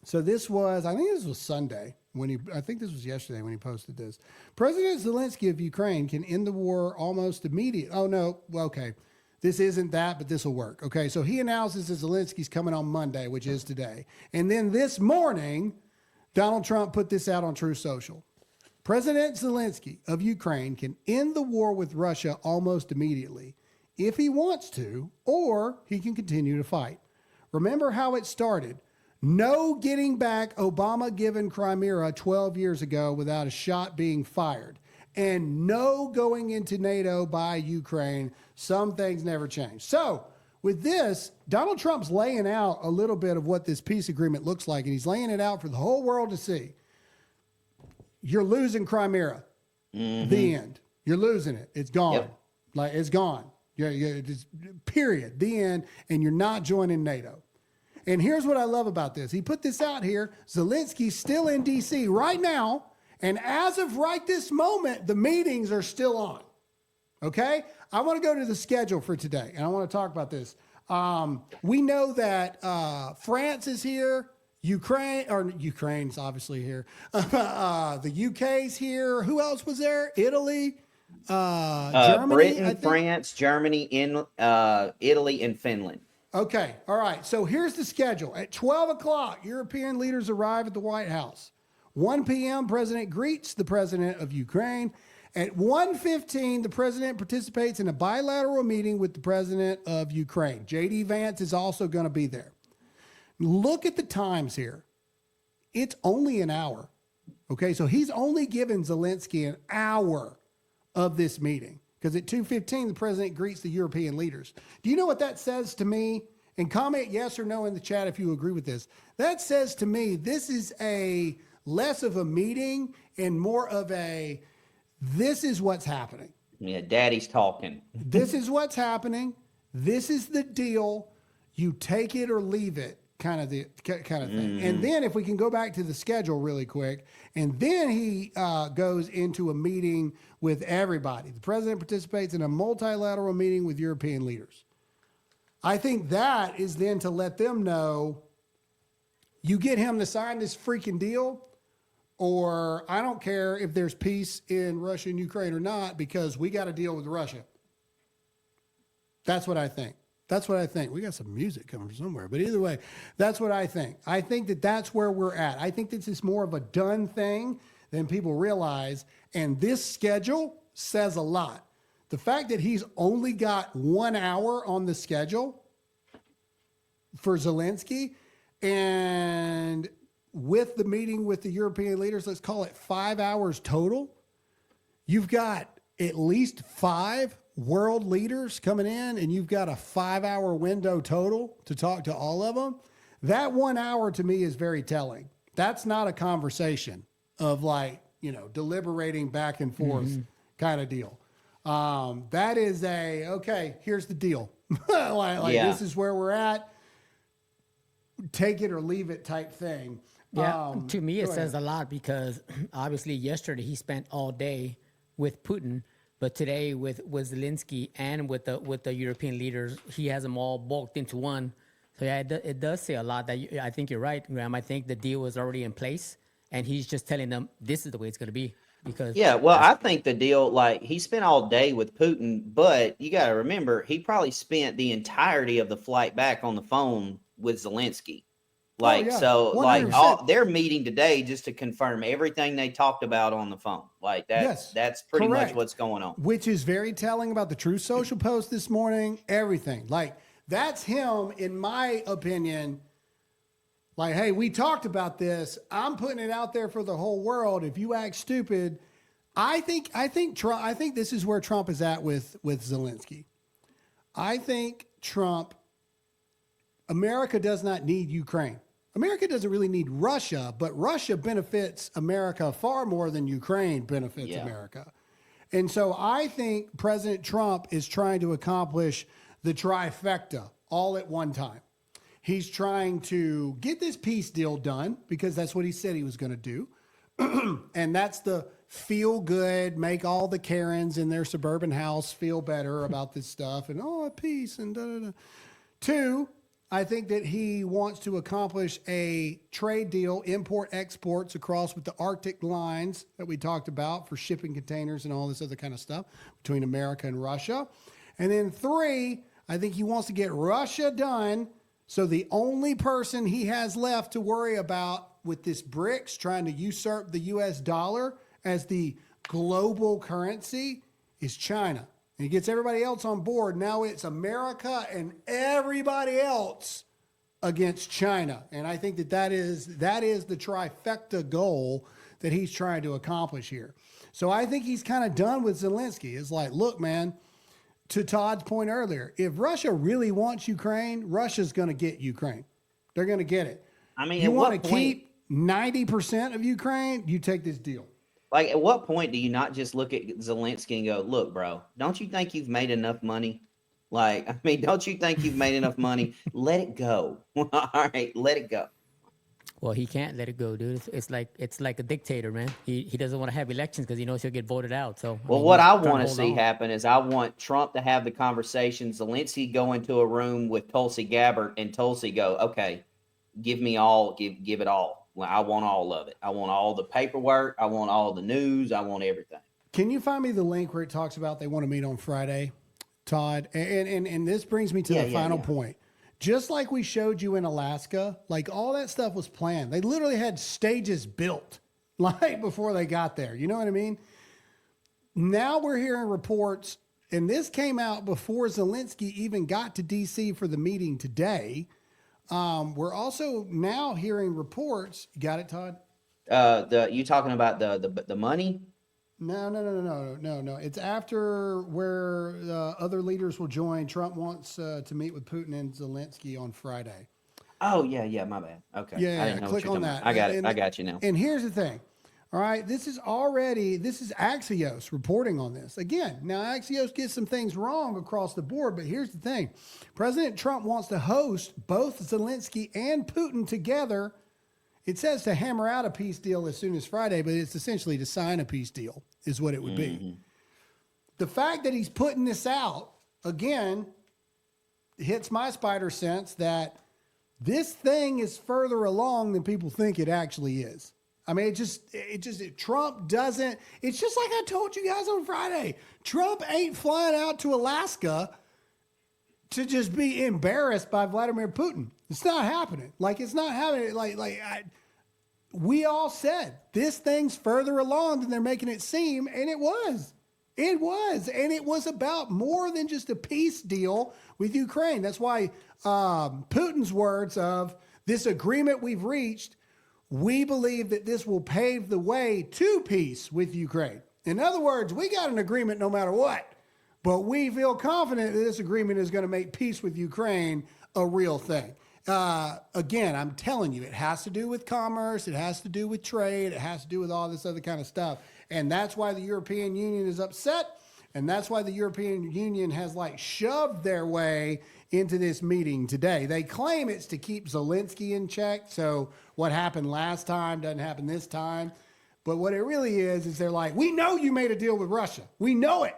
So this was, I think this was Sunday I think this was yesterday when he posted this. President Zelensky of Ukraine can end the war almost immediately. Oh, no. Well, okay. This isn't that, but this will work. Okay. So he announces that Zelensky's coming on Monday, which is today. And then this morning, Donald Trump put this out on Truth Social. President Zelensky of Ukraine can end the war with Russia almost immediately if he wants to, or he can continue to fight. Remember how it started. No getting back Obama given Crimea 12 years ago without a shot being fired. And no going into NATO by Ukraine. Some things never change. So with this, Donald Trump's laying out a little bit of what this peace agreement looks like, and he's laying it out for the whole world to see. You're losing Crimea. Mm-hmm. The end. You're losing it. It's gone. Yep. Like, it's gone. Just, period. The end. And you're not joining NATO. And here's what I love about this. He put this out here. Zelensky's still in D.C. right now. And as of right this moment, the meetings are still on. Okay? I want to go to the schedule for today, and I want to talk about this. We know that France is here. Ukraine's obviously here. The UK's here. Who else was there? Italy, Germany, Britain, France, Germany, Italy, and Finland. Okay. All right. So here's the schedule. At 12 o'clock, European leaders arrive at the White House. 1 p.m., President greets the president of Ukraine. At 1:15, the president participates in a bilateral meeting with the president of Ukraine. J.D. Vance is also going to be there. Look at the times here. It's only an hour. Okay, so he's only given Zelensky an hour of this meeting because at 2:15, the president greets the European leaders. Do you know what that says to me? And comment yes or no in the chat if you agree with this. That says to me this is a less of a meeting and more of a this is what's happening. Yeah, daddy's talking. This is what's happening. This is the deal. You take it or leave it kind of thing. Mm-hmm. And then if we can go back to the schedule really quick, and then he goes into a meeting with everybody. The president participates in a multilateral meeting with European leaders. I think that is then to let them know you get him to sign this freaking deal, or I don't care if there's peace in Russia and Ukraine or not, because we got to deal with Russia. That's what I think. That's what I think. We got some music coming from somewhere, but either way, that's what I think. I think that that's where we're at. I think this is more of a done thing than people realize, and this schedule says a lot. The fact that he's only got 1 hour on the schedule for Zelensky, and with the meeting with the European leaders, let's call it 5 hours total, you've got at least 5 world leaders coming in, and you've got a 5-hour window total to talk to all of them. That 1 hour to me is very telling. That's not a conversation of deliberating back and forth kind of deal. That is okay, here's the deal. This is where we're at. Take it or leave it type thing. Yeah, to me it says a lot because obviously yesterday he spent all day with Putin, but today with Zelensky and with the European leaders, he has them all bulked into one. So yeah, it does say a lot. I think you're right, Graham. I think the deal was already in place, and he's just telling them this is the way it's going to be. Because I think the deal, he spent all day with Putin, but you got to remember he probably spent the entirety of the flight back on the phone with Zelensky. They're meeting today just to confirm everything they talked about on the phone. That's pretty much what's going on. Which is very telling about the Truth Social post this morning, everything. That's him, in my opinion. Hey, we talked about this. I'm putting it out there for the whole world. If you act stupid, I think this is where Trump is at with Zelensky. I think America does not need Ukraine. America doesn't really need Russia, but Russia benefits America far more than Ukraine benefits America. And so I think President Trump is trying to accomplish the trifecta all at one time. He's trying to get this peace deal done because that's what he said he was going to do. And that's the feel good, make all the Karens in their suburban house feel better about this stuff and peace and da-da-da. 2, I think that he wants to accomplish a trade deal, import exports across with the Arctic lines that we talked about for shipping containers and all this other kind of stuff between America and Russia. And then 3, I think he wants to get Russia done. So the only person he has left to worry about with this BRICS trying to usurp the US dollar as the global currency is China. And he gets everybody else on board. Now it's America and everybody else against China. And I think that is the trifecta goal that he's trying to accomplish here. So I think he's kind of done with Zelensky. It's like, look, man, to Todd's point earlier, if Russia really wants Ukraine, Russia's going to get Ukraine. They're going to get it. I mean, you at want what to point, keep 90% of Ukraine, you take this deal. like, at what point do you not just look at Zelensky and go, look, bro, don't you think you've made enough money? Like, I mean, don't you think you've made enough money? Let it go. All right, let it go. Well, he can't let it go, dude. It's like a dictator, man. He doesn't want to have elections because he knows he'll get voted out. So Well, what I want to see happen is I want Trump to have the conversation. Zelensky go into a room with Tulsi Gabbard and Tulsi go, okay, give me all, give it all. Well, I want all of it. I want all the paperwork. I want all the news. I want everything. Can you find me the link where it talks about they want to meet on Friday, Todd? And this brings me to the final point. Just like we showed you in Alaska, like all that stuff was planned. They literally had stages built like before they got there. You know what I mean? Now we're hearing reports, and this came out before Zelensky even got to D.C. for the meeting today. We're also now hearing reports. You got it, Todd? You talking about the money? No. It's after where other leaders will join. Trump wants to meet with Putin and Zelensky on Friday. Oh, yeah, my bad. Okay. Yeah, I didn't know click what on you're that. talking about. I got it. I got you now. And here's the thing. All right, this is Axios reporting on this. Again, now Axios gets some things wrong across the board, but here's the thing. President Trump wants to host both Zelensky and Putin together. It says to hammer out a peace deal as soon as Friday, but it's essentially to sign a peace deal is what it would be. The fact that he's putting this out, again, hits my spider sense that this thing is further along than people think it actually is. I mean, Trump doesn't, it's just like I told you guys on Friday. Trump ain't flying out to Alaska to just be embarrassed by Vladimir Putin. It's not happening. Like, it's not happening. We all said this thing's further along than they're making it seem. And it was. It was. And it was about more than just a peace deal with Ukraine. That's why Putin's words of this agreement we've reached, we believe that this will pave the way to peace with Ukraine. In other words, we got an agreement no matter what, but we feel confident that this agreement is going to make peace with Ukraine a real thing. Again, I'm telling you, it has to do with commerce. It has to do with trade. It has to do with all this other kind of stuff. And that's why the European Union is upset. And that's why the European Union has shoved their way into this meeting today. They claim it's to keep Zelensky in check. So what happened last time doesn't happen this time. But what it really is they're like, we know you made a deal with Russia. We know it,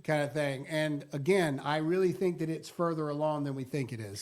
kind of thing. And again, I really think that it's further along than we think it is.